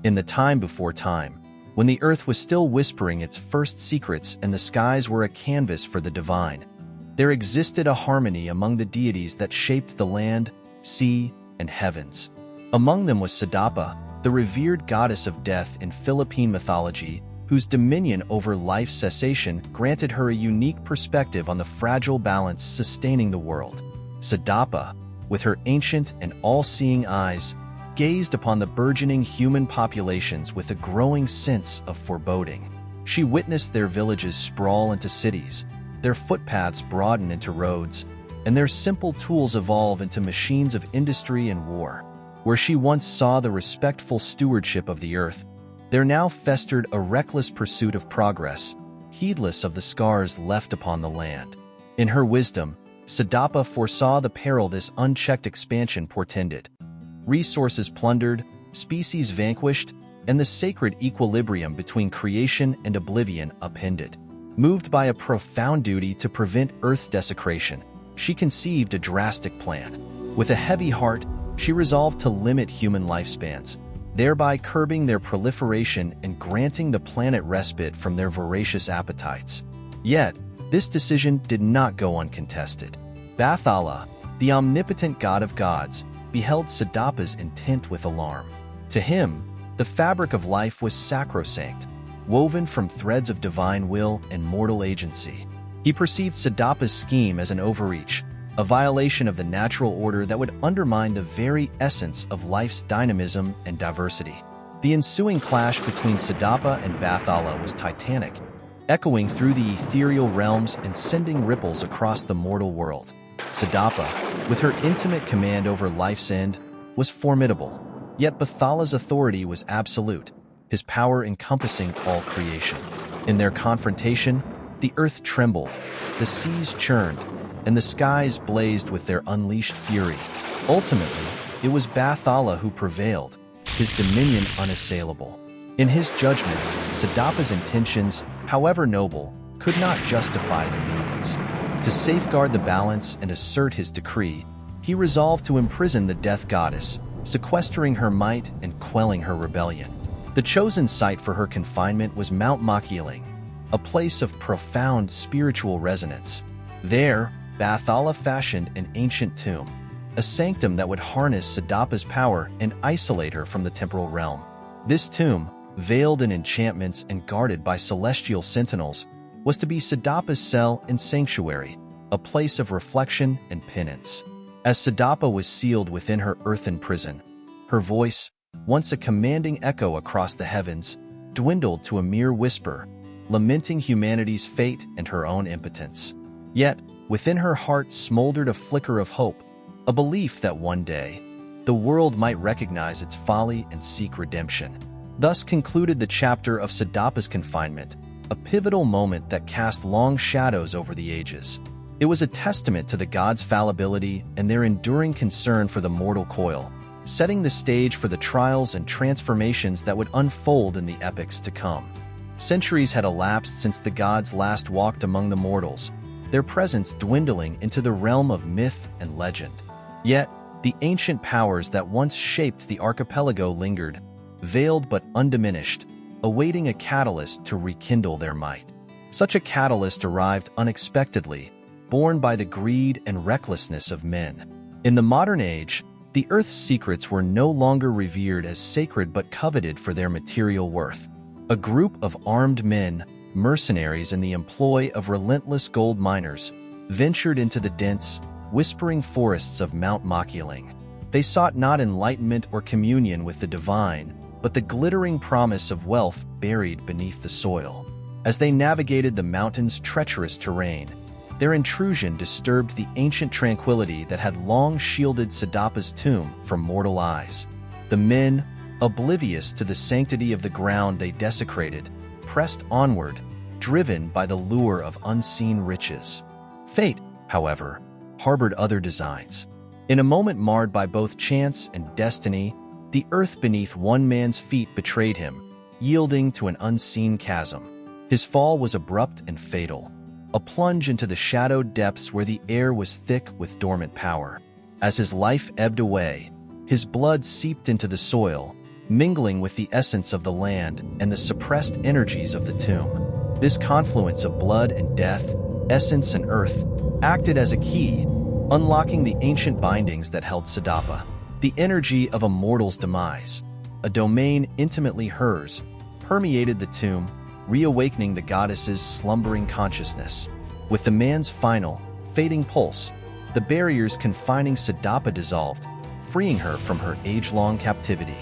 In the time before time, when the earth was still whispering its first secrets and the skies were a canvas for the divine, there existed a harmony among the deities that shaped the land, sea, and heavens. Among them was Sidapa, the revered goddess of death in Philippine mythology, whose dominion over life's cessation granted her a unique perspective on the fragile balance sustaining the world. Sidapa, with her ancient and all-seeing eyes, gazed upon the burgeoning human populations with a growing sense of foreboding. She witnessed their villages sprawl into cities, their footpaths broaden into roads, and their simple tools evolve into machines of industry and war. Where she once saw the respectful stewardship of the earth, there now festered a reckless pursuit of progress, heedless of the scars left upon the land. In her wisdom, Sidapa foresaw the peril this unchecked expansion portended. Resources plundered, species vanquished, and the sacred equilibrium between creation and oblivion upended. Moved by a profound duty to prevent Earth's desecration, she conceived a drastic plan. With a heavy heart, she resolved to limit human lifespans, thereby curbing their proliferation and granting the planet respite from their voracious appetites. Yet, this decision did not go uncontested. Bathala, the omnipotent god of gods, beheld Sidapa's intent with alarm. To him, the fabric of life was sacrosanct, woven from threads of divine will and mortal agency. He perceived Sidapa's scheme as an overreach, a violation of the natural order that would undermine the very essence of life's dynamism and diversity. The ensuing clash between Sidapa and Bathala was titanic, echoing through the ethereal realms and sending ripples across the mortal world. Sidapa, with her intimate command over life's end, was formidable, yet Bathala's authority was absolute, his power encompassing all creation. In their confrontation, the earth trembled, the seas churned, and the skies blazed with their unleashed fury. Ultimately, it was Bathala who prevailed, his dominion unassailable. In his judgment, Sidapa's intentions, however noble, could not justify the means. To safeguard the balance and assert his decree, he resolved to imprison the death goddess, sequestering her might and quelling her rebellion. The chosen site for her confinement was Mount Makiling, a place of profound spiritual resonance. There, Bathala fashioned an ancient tomb, a sanctum that would harness Sidapa's power and isolate her from the temporal realm. This tomb, veiled in enchantments and guarded by celestial sentinels, was to be Sidapa's cell and sanctuary, a place of reflection and penance. As Sidapa was sealed within her earthen prison, her voice, once a commanding echo across the heavens, dwindled to a mere whisper, lamenting humanity's fate and her own impotence. Yet, within her heart smoldered a flicker of hope, a belief that one day, the world might recognize its folly and seek redemption. Thus concluded the chapter of Sidapa's confinement, a pivotal moment that cast long shadows over the ages. It was a testament to the gods' fallibility and their enduring concern for the mortal coil, setting the stage for the trials and transformations that would unfold in the epochs to come. Centuries had elapsed since the gods last walked among the mortals, their presence dwindling into the realm of myth and legend. Yet, the ancient powers that once shaped the archipelago lingered, veiled but undiminished, awaiting a catalyst to rekindle their might. Such a catalyst arrived unexpectedly, born by the greed and recklessness of men. In the modern age, the Earth's secrets were no longer revered as sacred but coveted for their material worth. A group of armed men, mercenaries in the employ of relentless gold miners, ventured into the dense, whispering forests of Mount Makiling. They sought not enlightenment or communion with the divine, but the glittering promise of wealth buried beneath the soil. As they navigated the mountain's treacherous terrain, their intrusion disturbed the ancient tranquility that had long shielded Sidapa's tomb from mortal eyes. The men, oblivious to the sanctity of the ground they desecrated, pressed onward, driven by the lure of unseen riches. Fate, however, harbored other designs. In a moment marred by both chance and destiny, the earth beneath one man's feet betrayed him, yielding to an unseen chasm. His fall was abrupt and fatal, a plunge into the shadowed depths where the air was thick with dormant power. As his life ebbed away, his blood seeped into the soil, mingling with the essence of the land and the suppressed energies of the tomb. This confluence of blood and death, essence and earth, acted as a key, unlocking the ancient bindings that held Sidapa. The energy of a mortal's demise, a domain intimately hers, permeated the tomb, reawakening the goddess's slumbering consciousness. With the man's final, fading pulse, the barriers confining Sidapa dissolved, freeing her from her age-long captivity.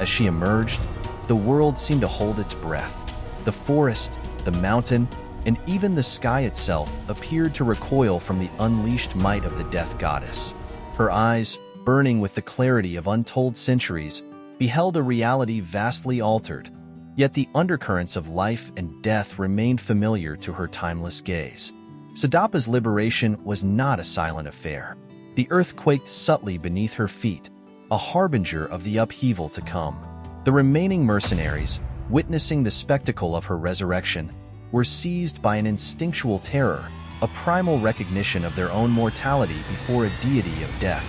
As she emerged, the world seemed to hold its breath. The forest, the mountain, and even the sky itself appeared to recoil from the unleashed might of the death goddess. Her eyes, burning with the clarity of untold centuries, beheld a reality vastly altered, yet the undercurrents of life and death remained familiar to her timeless gaze. Sidapa's liberation was not a silent affair. The earth quaked subtly beneath her feet, a harbinger of the upheaval to come. The remaining mercenaries, witnessing the spectacle of her resurrection, were seized by an instinctual terror, a primal recognition of their own mortality before a deity of death.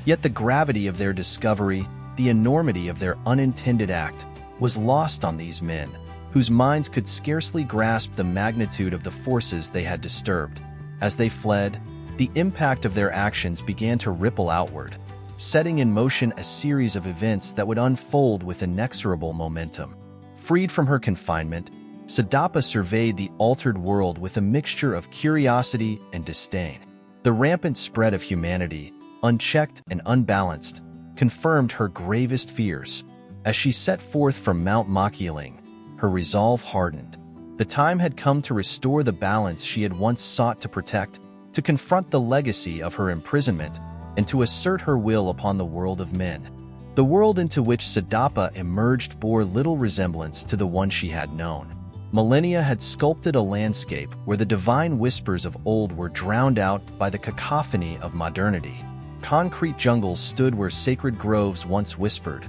Yet the gravity of their discovery, the enormity of their unintended act, was lost on these men, whose minds could scarcely grasp the magnitude of the forces they had disturbed. As they fled, the impact of their actions began to ripple outward, setting in motion a series of events that would unfold with inexorable momentum. Freed from her confinement, Sidapa surveyed the altered world with a mixture of curiosity and disdain. The rampant spread of humanity, unchecked and unbalanced, confirmed her gravest fears. As she set forth from Mount Makiling, her resolve hardened. The time had come to restore the balance she had once sought to protect, to confront the legacy of her imprisonment, and to assert her will upon the world of men. The world into which Sidapa emerged bore little resemblance to the one she had known. Millennia had sculpted a landscape where the divine whispers of old were drowned out by the cacophony of modernity. Concrete jungles stood where sacred groves once whispered.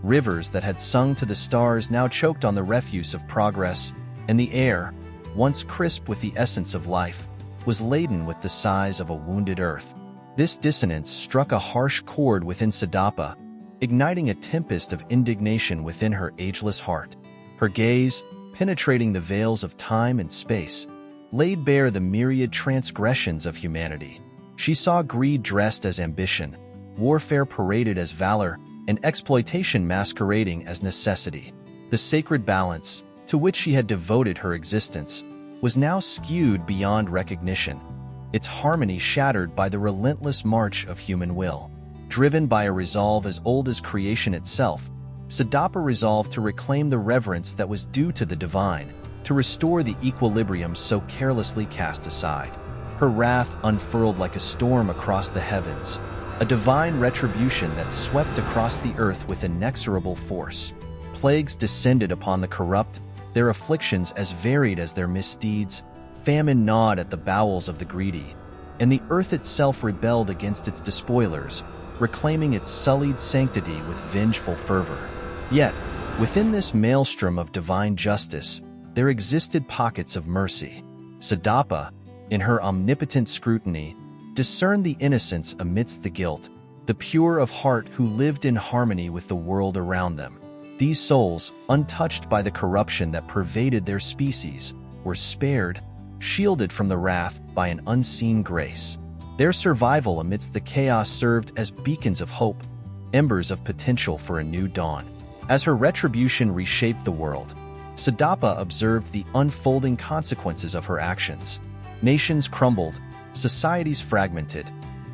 Rivers that had sung to the stars now choked on the refuse of progress, and the air, once crisp with the essence of life, was laden with the sighs of a wounded earth. This dissonance struck a harsh chord within Sidapa, igniting a tempest of indignation within her ageless heart. Her gaze, penetrating the veils of time and space, laid bare the myriad transgressions of humanity. She saw greed dressed as ambition, warfare paraded as valor, and exploitation masquerading as necessity. The sacred balance, to which she had devoted her existence, was now skewed beyond recognition, its harmony shattered by the relentless march of human will. Driven by a resolve as old as creation itself, Sidapa resolved to reclaim the reverence that was due to the divine, to restore the equilibrium so carelessly cast aside. Her wrath unfurled like a storm across the heavens, a divine retribution that swept across the earth with inexorable force. Plagues descended upon the corrupt, their afflictions as varied as their misdeeds. Famine gnawed at the bowels of the greedy, and the earth itself rebelled against its despoilers, reclaiming its sullied sanctity with vengeful fervor. Yet, within this maelstrom of divine justice, there existed pockets of mercy. Sidapa, in her omnipotent scrutiny, discerned the innocents amidst the guilt, the pure of heart who lived in harmony with the world around them. These souls, untouched by the corruption that pervaded their species, were spared, shielded from the wrath by an unseen grace. Their survival amidst the chaos served as beacons of hope, embers of potential for a new dawn. As her retribution reshaped the world, Sidapa observed the unfolding consequences of her actions. Nations crumbled, societies fragmented,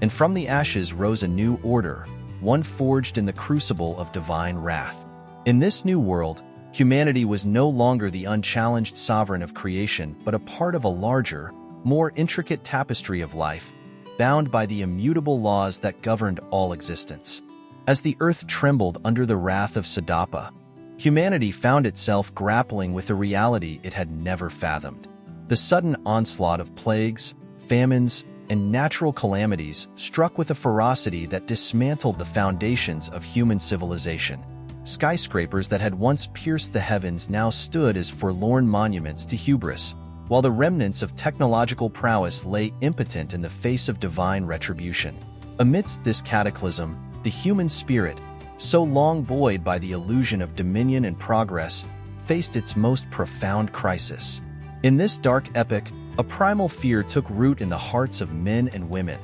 and from the ashes rose a new order, one forged in the crucible of divine wrath. In this new world, humanity was no longer the unchallenged sovereign of creation, but a part of a larger, more intricate tapestry of life, bound by the immutable laws that governed all existence. As the earth trembled under the wrath of Sidapa, humanity found itself grappling with a reality it had never fathomed. The sudden onslaught of plagues, famines, and natural calamities struck with a ferocity that dismantled the foundations of human civilization. Skyscrapers that had once pierced the heavens now stood as forlorn monuments to hubris, while the remnants of technological prowess lay impotent in the face of divine retribution. Amidst this cataclysm, the human spirit, so long buoyed by the illusion of dominion and progress, faced its most profound crisis. In this dark epic, a primal fear took root in the hearts of men and women,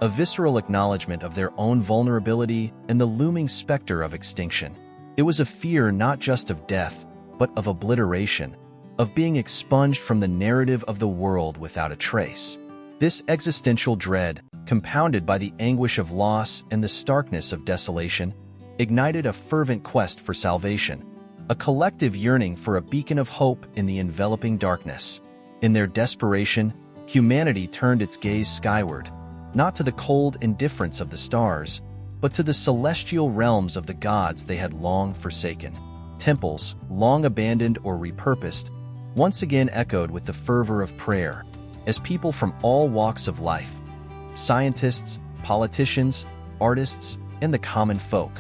a visceral acknowledgement of their own vulnerability and the looming specter of extinction. It was a fear not just of death, but of obliteration, of being expunged from the narrative of the world without a trace. This existential dread, compounded by the anguish of loss and the starkness of desolation, ignited a fervent quest for salvation, a collective yearning for a beacon of hope in the enveloping darkness. In their desperation, humanity turned its gaze skyward, not to the cold indifference of the stars, but to the celestial realms of the gods they had long forsaken. Temples, long abandoned or repurposed, once again echoed with the fervor of prayer, as people from all walks of life, scientists, politicians, artists, and the common folk,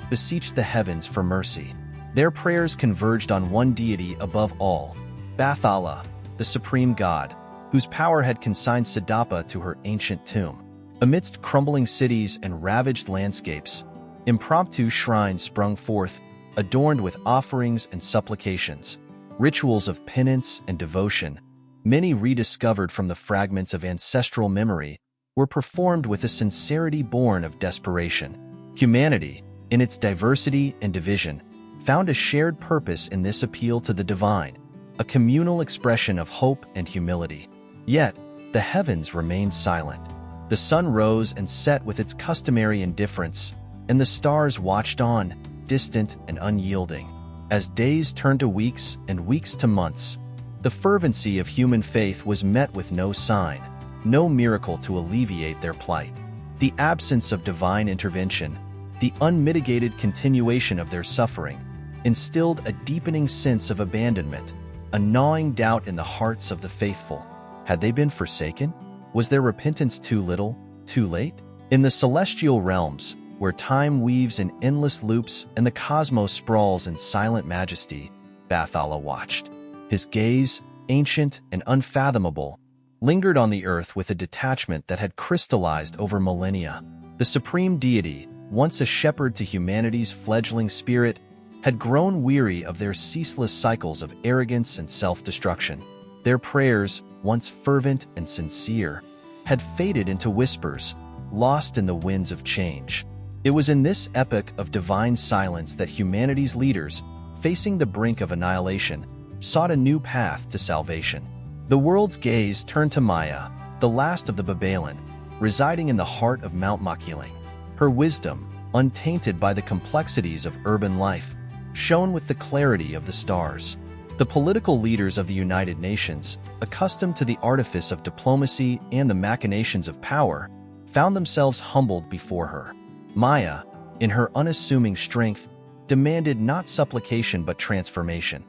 beseeched the heavens for mercy. Their prayers converged on one deity above all, Bathala, the supreme god, whose power had consigned Sidapa to her ancient tomb. Amidst crumbling cities and ravaged landscapes, impromptu shrines sprung forth, adorned with offerings and supplications, rituals of penance and devotion, many rediscovered from the fragments of ancestral memory, were performed with a sincerity born of desperation. Humanity, in its diversity and division, found a shared purpose in this appeal to the divine, a communal expression of hope and humility. Yet, the heavens remained silent. The sun rose and set with its customary indifference, and the stars watched on, distant and unyielding. As days turned to weeks and weeks to months, the fervency of human faith was met with no sign, no miracle to alleviate their plight. The absence of divine intervention, the unmitigated continuation of their suffering, instilled a deepening sense of abandonment, a gnawing doubt in the hearts of the faithful. Had they been forsaken? Was their repentance too little, too late? In the celestial realms, where time weaves in endless loops and the cosmos sprawls in silent majesty, Bathala watched. His gaze, ancient and unfathomable, lingered on the earth with a detachment that had crystallized over millennia. The supreme deity, once a shepherd to humanity's fledgling spirit, had grown weary of their ceaseless cycles of arrogance and self-destruction. Their prayers, once fervent and sincere, had faded into whispers, lost in the winds of change. It was in this epoch of divine silence that humanity's leaders, facing the brink of annihilation, sought a new path to salvation. The world's gaze turned to Maya, the last of the Babaylan, residing in the heart of Mount Makiling. Her wisdom, untainted by the complexities of urban life, shone with the clarity of the stars. The political leaders of the United Nations, accustomed to the artifice of diplomacy and the machinations of power, found themselves humbled before her. Maya, in her unassuming strength, demanded not supplication but transformation,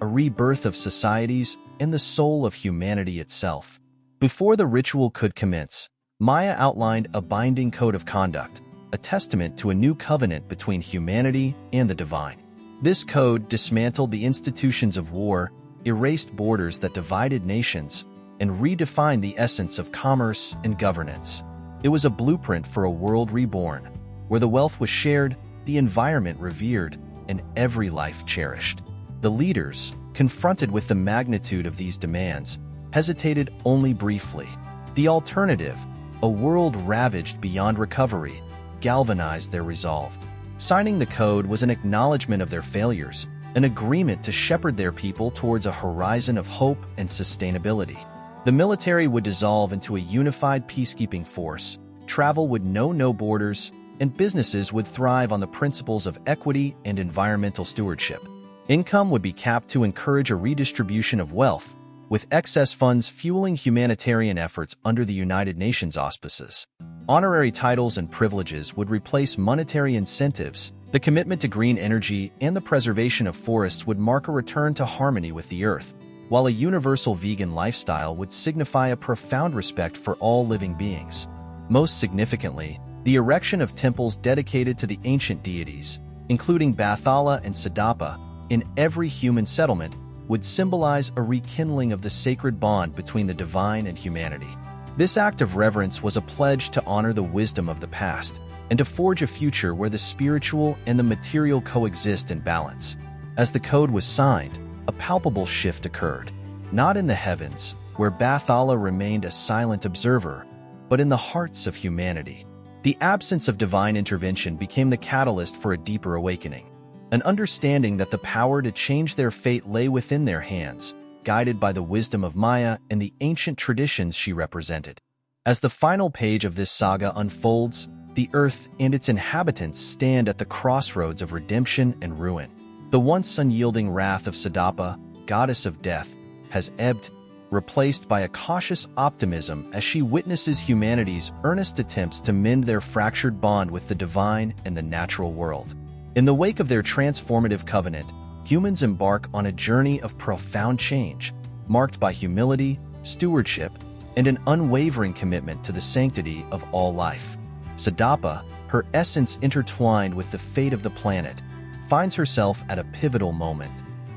a rebirth of societies and the soul of humanity itself. Before the ritual could commence, Maya outlined a binding code of conduct, a testament to a new covenant between humanity and the divine. This code dismantled the institutions of war, erased borders that divided nations, and redefined the essence of commerce and governance. It was a blueprint for a world reborn, where the wealth was shared, the environment revered, and every life cherished. The leaders, confronted with the magnitude of these demands, hesitated only briefly. The alternative, a world ravaged beyond recovery, galvanized their resolve. Signing the code was an acknowledgement of their failures, an agreement to shepherd their people towards a horizon of hope and sustainability. The military would dissolve into a unified peacekeeping force, travel would know no borders, and businesses would thrive on the principles of equity and environmental stewardship. Income would be capped to encourage a redistribution of wealth, with excess funds fueling humanitarian efforts under the United Nations auspices. Honorary titles and privileges would replace monetary incentives. The commitment to green energy and the preservation of forests would mark a return to harmony with the earth, while a universal vegan lifestyle would signify a profound respect for all living beings. Most significantly, the erection of temples dedicated to the ancient deities, including Bathala and Sidapa, in every human settlement, would symbolize a rekindling of the sacred bond between the divine and humanity. This act of reverence was a pledge to honor the wisdom of the past and to forge a future where the spiritual and the material coexist in balance. As the code was signed, a palpable shift occurred, not in the heavens, where Bathala remained a silent observer, but in the hearts of humanity. The absence of divine intervention became the catalyst for a deeper awakening, an understanding that the power to change their fate lay within their hands, guided by the wisdom of Maya and the ancient traditions she represented. As the final page of this saga unfolds, the earth and its inhabitants stand at the crossroads of redemption and ruin. The once unyielding wrath of Sidapa, goddess of death, has ebbed, replaced by a cautious optimism as she witnesses humanity's earnest attempts to mend their fractured bond with the divine and the natural world. In the wake of their transformative covenant, humans embark on a journey of profound change, marked by humility, stewardship, and an unwavering commitment to the sanctity of all life. Sidapa, her essence intertwined with the fate of the planet, finds herself at a pivotal moment.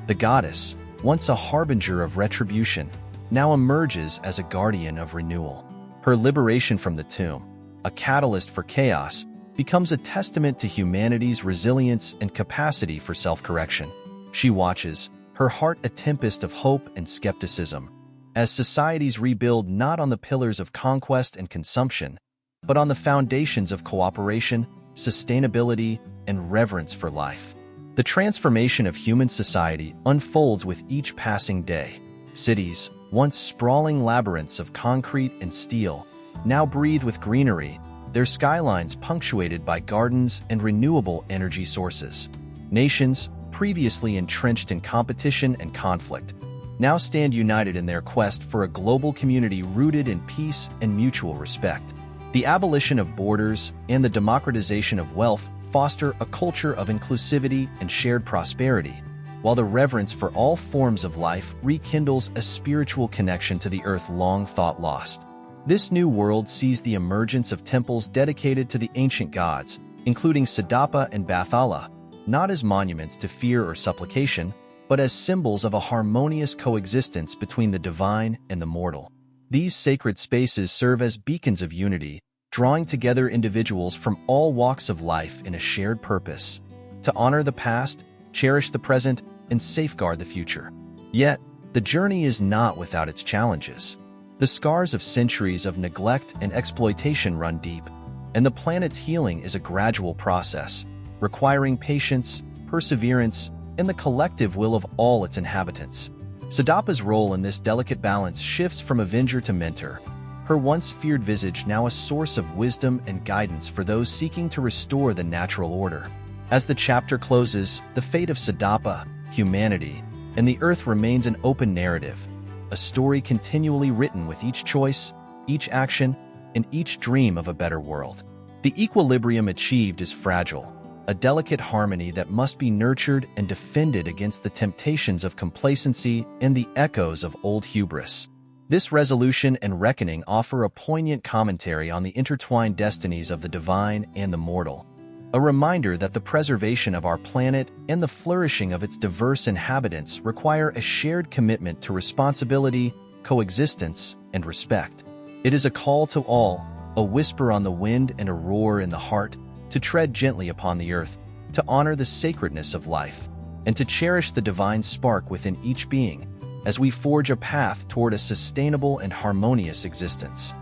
The goddess, once a harbinger of retribution, now emerges as a guardian of renewal. Her liberation from the tomb, a catalyst for chaos, becomes a testament to humanity's resilience and capacity for self-correction. She watches, her heart a tempest of hope and skepticism, as societies rebuild not on the pillars of conquest and consumption, but on the foundations of cooperation, sustainability, and reverence for life. The transformation of human society unfolds with each passing day. Cities, once sprawling labyrinths of concrete and steel, now breathe with greenery, their skylines punctuated by gardens and renewable energy sources. Nations, previously entrenched in competition and conflict, now stand united in their quest for a global community rooted in peace and mutual respect. The abolition of borders and the democratization of wealth foster a culture of inclusivity and shared prosperity, while the reverence for all forms of life rekindles a spiritual connection to the earth long thought lost. This new world sees the emergence of temples dedicated to the ancient gods, including Sidapa and Bathala, not as monuments to fear or supplication, but as symbols of a harmonious coexistence between the divine and the mortal. These sacred spaces serve as beacons of unity, drawing together individuals from all walks of life in a shared purpose, to honor the past, cherish the present, and safeguard the future. Yet, the journey is not without its challenges. The scars of centuries of neglect and exploitation run deep, and the planet's healing is a gradual process, requiring patience, perseverance, and the collective will of all its inhabitants. Sidapa's role in this delicate balance shifts from avenger to mentor, her once feared visage now a source of wisdom and guidance for those seeking to restore the natural order. As the chapter closes, the fate of Sidapa, humanity, and the earth remains an open narrative, a story continually written with each choice, each action, and each dream of a better world. The equilibrium achieved is fragile, a delicate harmony that must be nurtured and defended against the temptations of complacency and the echoes of old hubris. This resolution and reckoning offer a poignant commentary on the intertwined destinies of the divine and the mortal, a reminder that the preservation of our planet and the flourishing of its diverse inhabitants require a shared commitment to responsibility, coexistence, and respect. It is a call to all, a whisper on the wind and a roar in the heart, to tread gently upon the earth, to honor the sacredness of life, and to cherish the divine spark within each being, as we forge a path toward a sustainable and harmonious existence.